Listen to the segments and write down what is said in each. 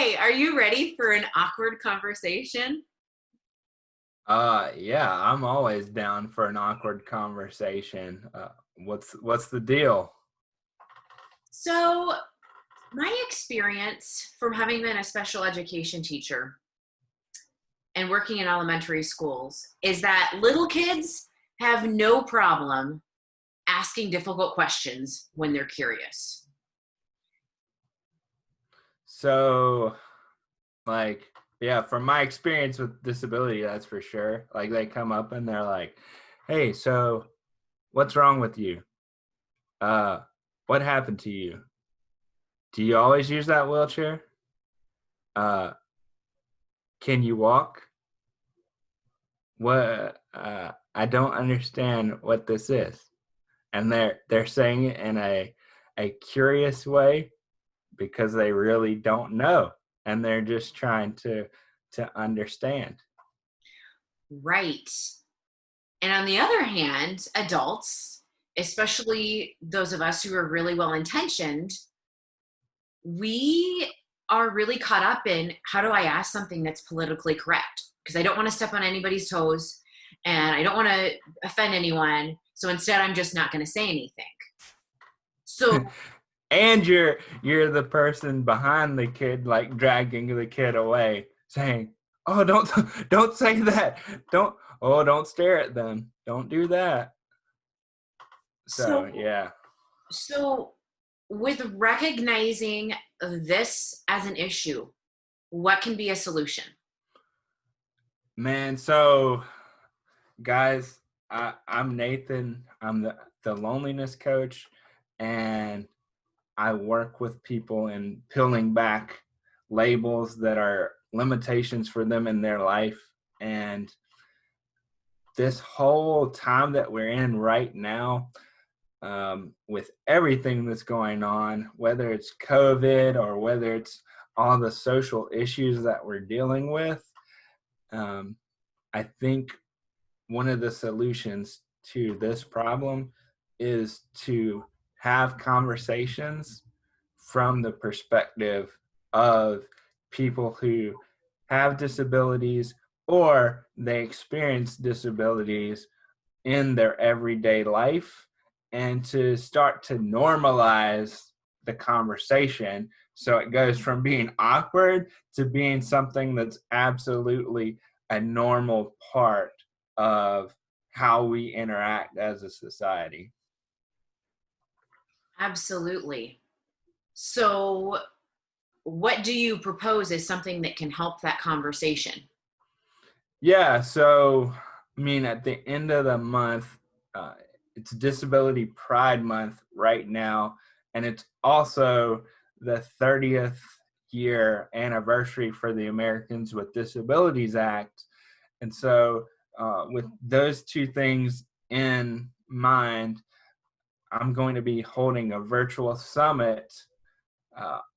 Hey, are you ready for an awkward conversation? Yeah, I'm always down for an awkward conversation. What's the deal? So, my experience from having been a special education teacher and working in elementary schools is that little kids have no problem asking difficult questions when they're curious. So, like, yeah, from my experience with disability, that's for sure. Like, they come up and they're like, "Hey, so what's wrong with you? Uh, what happened to you? Do you always use that wheelchair? Uh, can you walk? What? I don't understand what this is." And they're saying it in a curious way because they really don't know and they're just trying to understand. Right. And on the other hand, adults, especially those of us who are really well intentioned, we are really caught up in how do I ask something that's politically correct? Because I don't want to step on anybody's toes and I don't want to offend anyone. So instead, I'm just not going to say anything. So, And you're the person behind the kid, like dragging the kid away saying, "Oh, don't say that. Don't stare at them. Don't do that." So so, yeah. so with recognizing this as an issue, what can be a solution? Man, so guys, I'm Nathan. I'm the loneliness coach, and I work with people in peeling back labels that are limitations for them in their life. And this whole time that we're in right now, with everything that's going on, whether it's COVID or whether it's all the social issues that we're dealing with, um, I think one of the solutions to this problem is to have conversations from the perspective of people who have disabilities or they experience disabilities in their everyday life, and to start to normalize the conversation so it goes from being awkward to being something that's absolutely a normal part of how we interact as a society. Absolutely. So, what do you propose as something that can help that conversation? Yeah, so I mean, at the end of the month, uh, it's Disability Pride Month right now, and it's also the 30th year anniversary for the Americans with Disabilities Act. And so, with those two things in mind, I'm going to be holding a virtual summit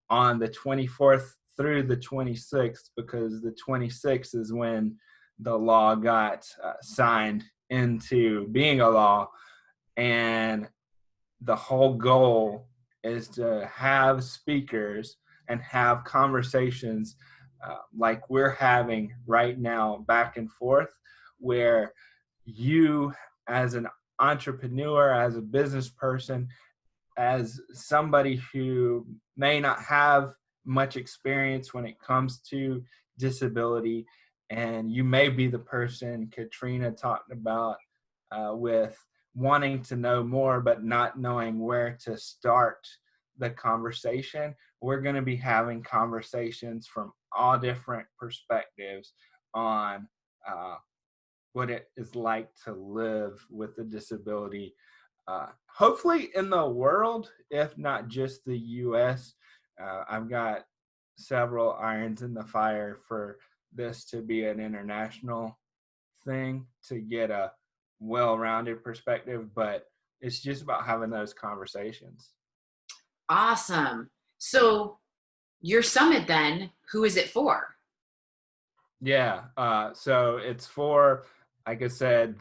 on the 24th through the 26th, because the 26th is when the law got signed into being a law. And the whole goal is to have speakers and have conversations like we're having right now, back and forth, where you, as an entrepreneur, as a business person, as somebody who may not have much experience when it comes to disability, and you may be the person Katrina talked about, with wanting to know more but not knowing where to start the conversation. We're going to be having conversations from all different perspectives on uh, what it is like to live with a disability, hopefully in the world, if not just the US. I've got several irons in the fire for this to be an international thing, to get a well-rounded perspective, but it's just about having those conversations. Awesome. So, your summit then, who is it for? Yeah, so it's for, like I said,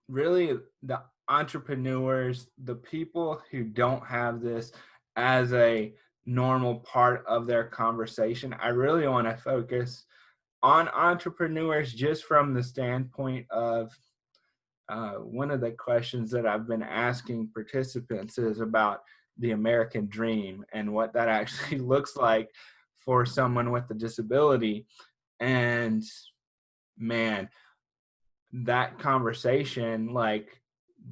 really the entrepreneurs, the people who don't have this as a normal part of their conversation. I really want to focus on entrepreneurs just from the standpoint of one of the questions that I've been asking participants is about the American dream and what that actually looks like for someone with a disability. And man, that conversation, like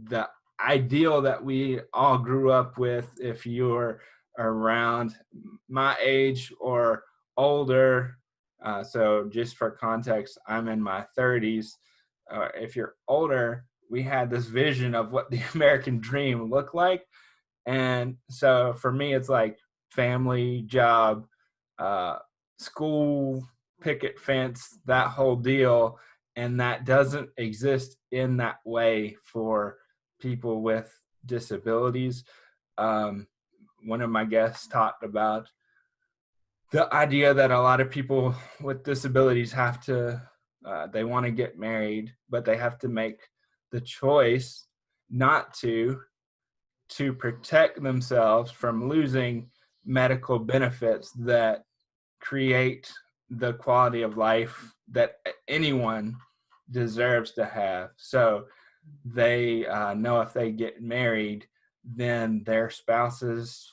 the ideal that we all grew up with, if you're around my age or older, so just for context, I'm in my 30s. If you're older, we had this vision of what the American dream looked like. And so for me, it's like family, job, uh, school, picket fence, that whole deal. And that doesn't exist in that way for people with disabilities. Um, One of my guests talked about the idea that a lot of people with disabilities have to, they want to get married, but they have to make the choice not to protect themselves from losing medical benefits that create the quality of life that anyone deserves to have. So they know if they get married, then their spouse's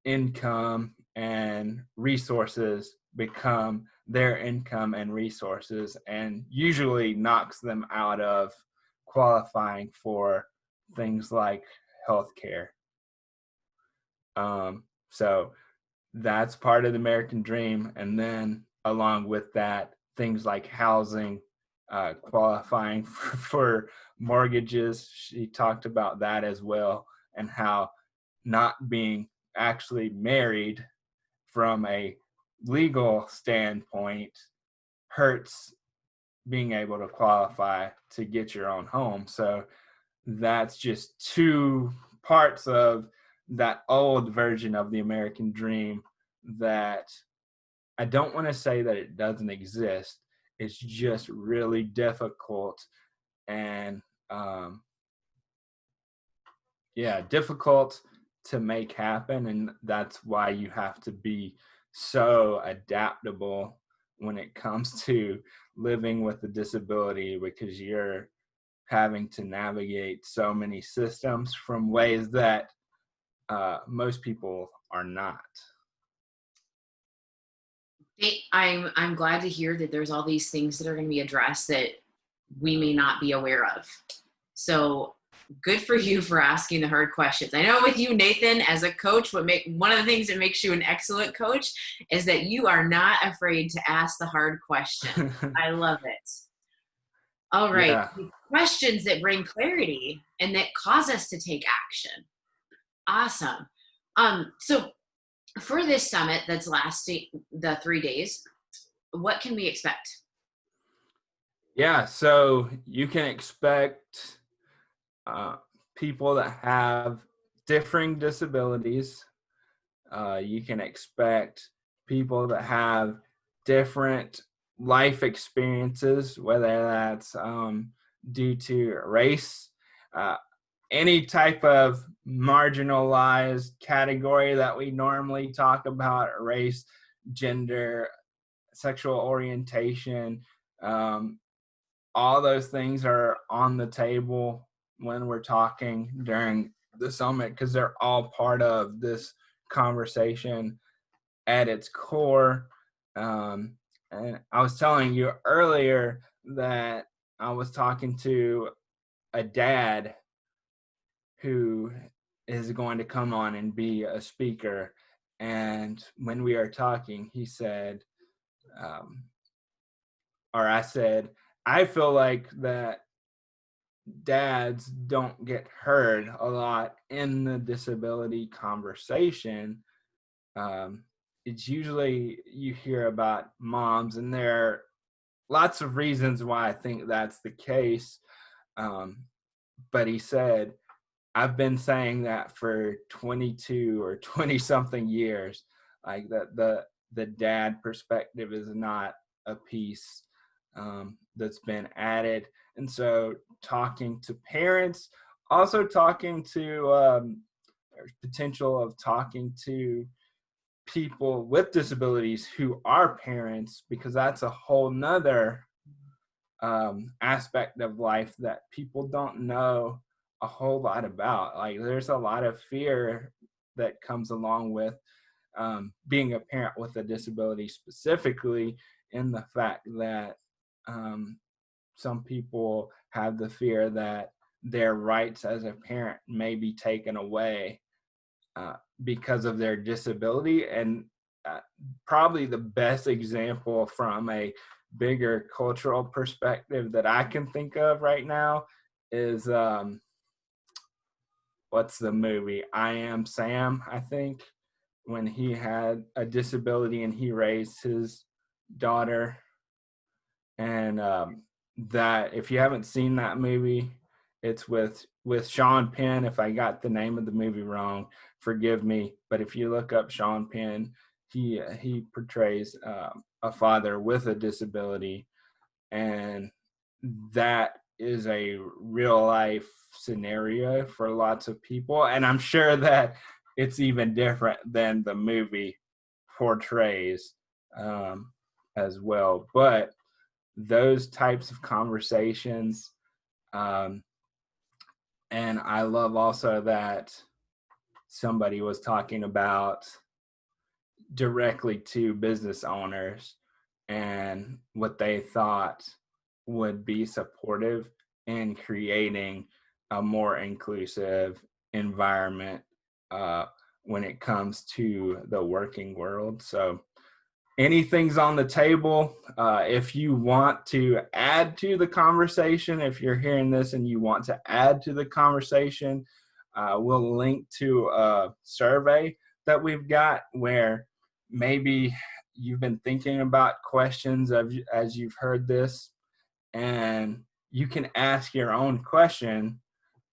income and resources become their income and resources, and usually knocks them out of qualifying for things like healthcare. So that's part of the American dream. And then along with that, things like housing, qualifying for mortgages. She talked about that as well, and how not being actually married from a legal standpoint hurts being able to qualify to get your own home. So that's just two parts of that old version of the American dream that I don't want to say that it doesn't exist. It's just really difficult and difficult to make happen. And that's why you have to be so adaptable when it comes to living with a disability, because you're having to navigate so many systems from ways that most people are not. I'm glad to hear that there's all these things that are going to be addressed that we may not be aware of. So good for you for asking the hard questions. I know with you, Nathan, as a coach, one of the things that makes you an excellent coach is that you are not afraid to ask the hard question. I love it. All right. Yeah. Questions that bring clarity and that cause us to take action. Awesome. So for this summit that's lasting the 3 days, what can we expect? Yeah. So you can expect uh, people that have differing disabilities. You can expect people that have different life experiences, whether that's due to race, uh, any type of marginalized category that we normally talk about: race, gender, sexual orientation. Um, all those things are on the table when we're talking during the summit, because they're all part of this conversation at its core. And I was telling you earlier that I was talking to a dad who is going to come on and be a speaker. And when we are talking, he said, or I said, I feel like that dads don't get heard a lot in the disability conversation. It's usually you hear about moms, and there are lots of reasons why I think that's the case. But he said, I've been saying that for 22 or 20 something years, like that the dad perspective is not a piece that's been added. And so talking to parents, also talking to there's potential of talking to people with disabilities who are parents, because that's a whole nother aspect of life that people don't know a whole lot about. Like, there's a lot of fear that comes along with being a parent with a disability, specifically in the fact that some people have the fear that their rights as a parent may be taken away because of their disability. And uh, probably the best example from a bigger cultural perspective that I can think of right now is what's the movie? I Am Sam, I think, when he had a disability and he raised his daughter. And that, if you haven't seen that movie, it's with Sean Penn. If I got the name of the movie wrong, forgive me. But if you look up Sean Penn, he portrays a father with a disability, and that is a real life scenario for lots of people. And I'm sure that it's even different than the movie portrays as well. But those types of conversations, um, and I love also that somebody was talking about directly to business owners and what they thought would be supportive in creating a more inclusive environment when it comes to the working world. So anything's on the table. If you want to add to the conversation, if you're hearing this and you want to add to the conversation, we'll link to a survey that we've got where maybe you've been thinking about questions as you've heard this, and you can ask your own question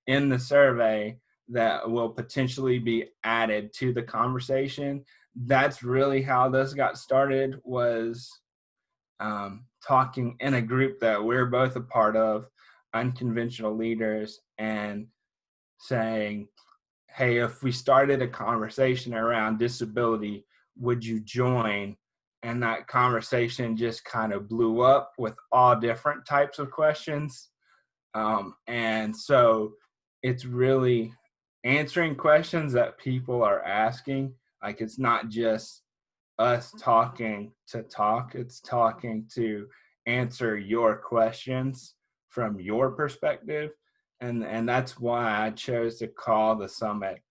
in the survey that will potentially be added to the conversation. That's really how this got started, was talking in a group that we're both a part of, Unconventional Leaders, and saying, hey, if we started a conversation around disability, would you join? And that conversation just kind of blew up with all different types of questions. And so it's really answering questions that people are asking. Like, it's not just us talking to talk, it's talking to answer your questions from your perspective. And that's why I chose to call the summit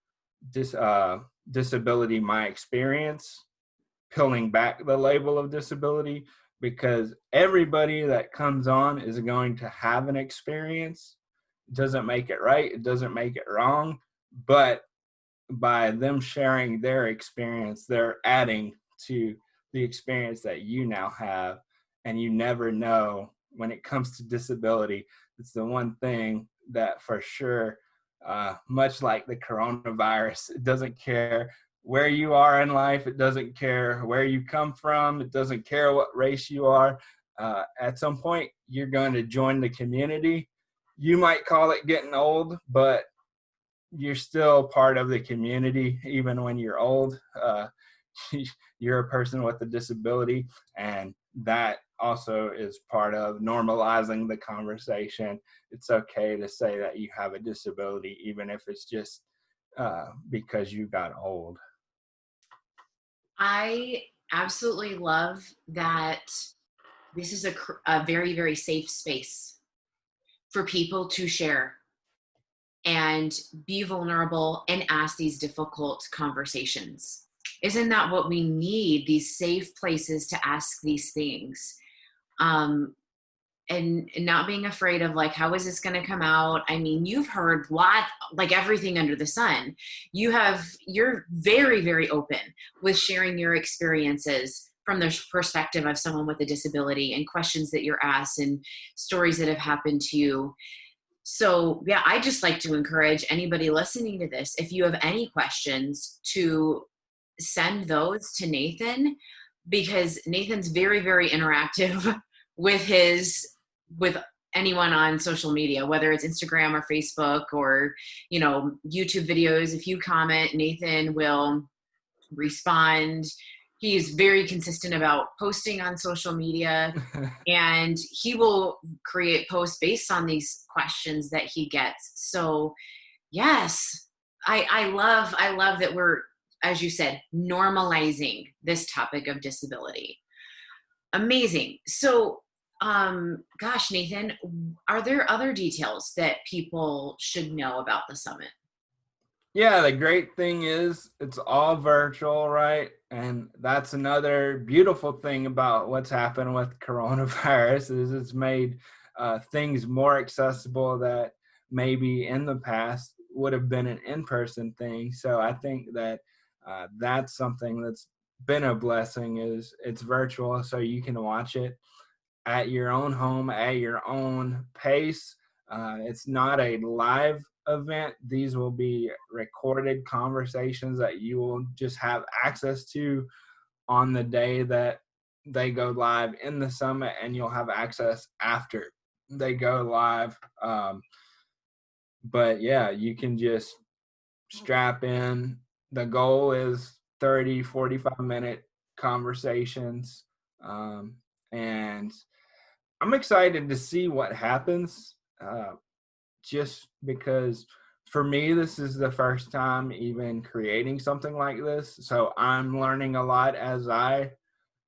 Disability My Experience, peeling back the label of disability, because everybody that comes on is going to have an experience. It doesn't make it right, it doesn't make it wrong, but by them sharing their experience, they're adding to the experience that you now have. And you never know, when it comes to disability, it's the one thing that for sure, much like the coronavirus, it doesn't care where you are in life, it doesn't care where you come from, it doesn't care what race you are. At some point, you're going to join the community. You might call it getting old, but you're still part of the community even when you're old. You're a person with a disability, and that also is part of normalizing the conversation. It's okay to say that you have a disability, even if it's just because you got old. I absolutely love that this is a very, very safe space for people to share and be vulnerable and ask these difficult conversations. Isn't that what we need? These safe places to ask these things. And not being afraid of, like, how is this going to come out? I mean, you've heard like everything under the sun. You're very, very open with sharing your experiences from the perspective of someone with a disability, and questions that you're asked and stories that have happened to you. So yeah, I just like to encourage anybody listening to this, if you have any questions, to send those to Nathan, because Nathan's very, very interactive with anyone on social media, whether it's Instagram or Facebook or, YouTube videos. If you comment, Nathan will respond. He's very consistent about posting on social media, and he will create posts based on these questions that he gets. So yes, I love that we're, as you said, normalizing this topic of disability. Amazing. So, gosh, Nathan, are there other details that people should know about the summit? Yeah, the great thing is it's all virtual, right? And that's another beautiful thing about what's happened with coronavirus is it's made things more accessible that maybe in the past would have been an in-person thing. So I think that that's something that's been a blessing is it's virtual, so you can watch it at your own home, at your own pace. It's not a live event. These will be recorded conversations that you will just have access to on the day that they go live in the summit, and you'll have access after they go live. But yeah, you can just strap in. The goal is 30, 45-minute conversations. And I'm excited to see what happens, just because for me, this is the first time even creating something like this. So I'm learning a lot as I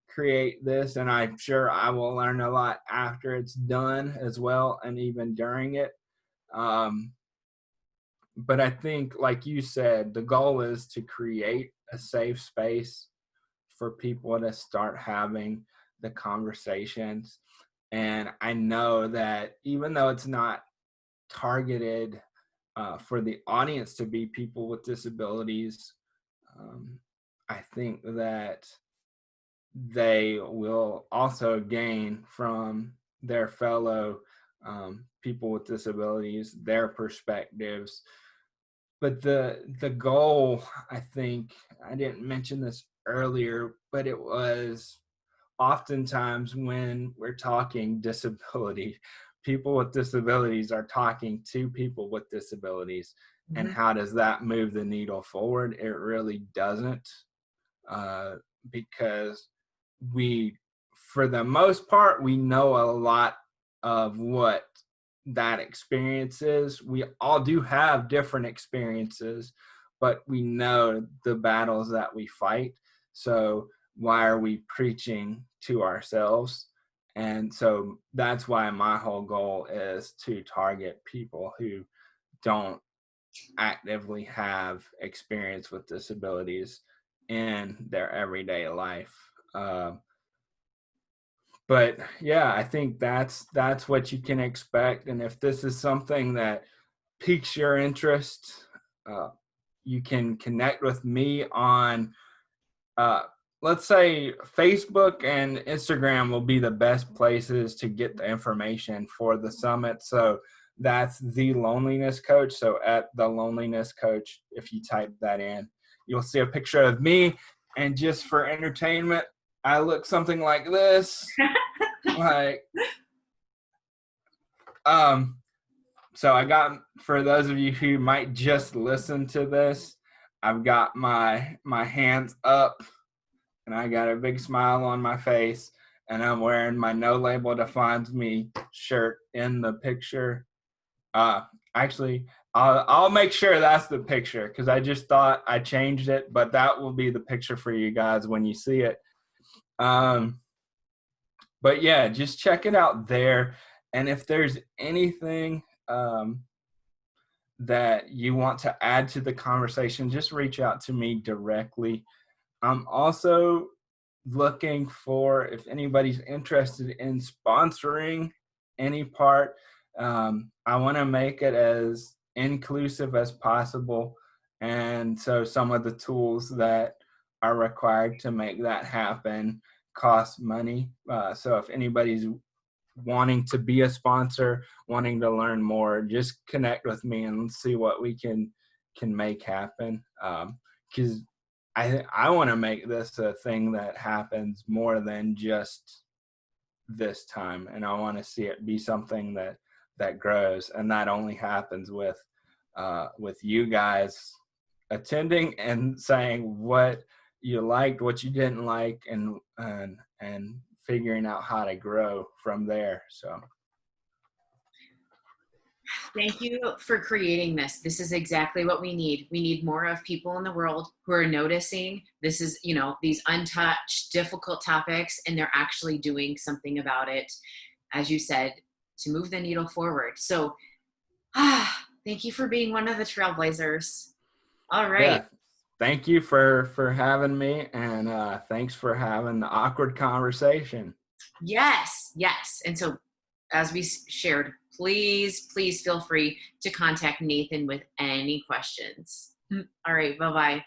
create this, and I'm sure I will learn a lot after it's done as well, and even during it. Um, but I think, like you said, the goal is to create a safe space for people to start having the conversations. And I know that even though it's not targeted for the audience to be people with disabilities, I think that they will also gain from their fellow people with disabilities, their perspectives. But the goal, I think, I didn't mention this earlier, but it was oftentimes when we're talking disability, people with disabilities are talking to people with disabilities. And Mhm. how does that move the needle forward? It really doesn't, uh, because we, for the most part, we know a lot of what that experience is. We all do have different experiences, but we know the battles that we fight. So why are we preaching to ourselves? And so that's why my whole goal is to target people who don't actively have experience with disabilities in their everyday life. But yeah, I think that's what you can expect. And if this is something that piques your interest, uh, you can connect with me on, uh, let's say, Facebook and Instagram will be the best places to get the information for the summit. So that's The Loneliness Coach. So at The Loneliness Coach, if you type that in, you'll see a picture of me. And just for entertainment, I look something like this. Like, um, so I got, for those of you who might just listen to this, I've got my hands up, and I got a big smile on my face, and I'm wearing my No Label Defines Me shirt in the picture. Uh, Actually, I'll make sure that's the picture, because I just thought I changed it, but that will be the picture for you guys when you see it. But yeah, just check it out there. And if there's anything that you want to add to the conversation, just reach out to me directly. I'm also looking for, if anybody's interested in sponsoring any part, I want to make it as inclusive as possible. And so some of the tools that are required to make that happen cost money. So if anybody's wanting to be a sponsor, wanting to learn more, just connect with me and see what we can make happen. Because I want to make this a thing that happens more than just this time, and I want to see it be something that grows, and that only happens with you guys attending and saying, what you liked, what you didn't like, and figuring out how to grow from there. So Thank you for creating this. This is exactly what we need. We need more of people in the world who are noticing this is, these untouched, difficult topics, and they're actually doing something about it, as you said, to move the needle forward. So, thank you for being one of the trailblazers. All right. yeah, thank you for having me, and thanks for having the awkward conversation. Yes, yes. And so, as we shared, please, please feel free to contact Nathan with any questions. All right. Bye bye.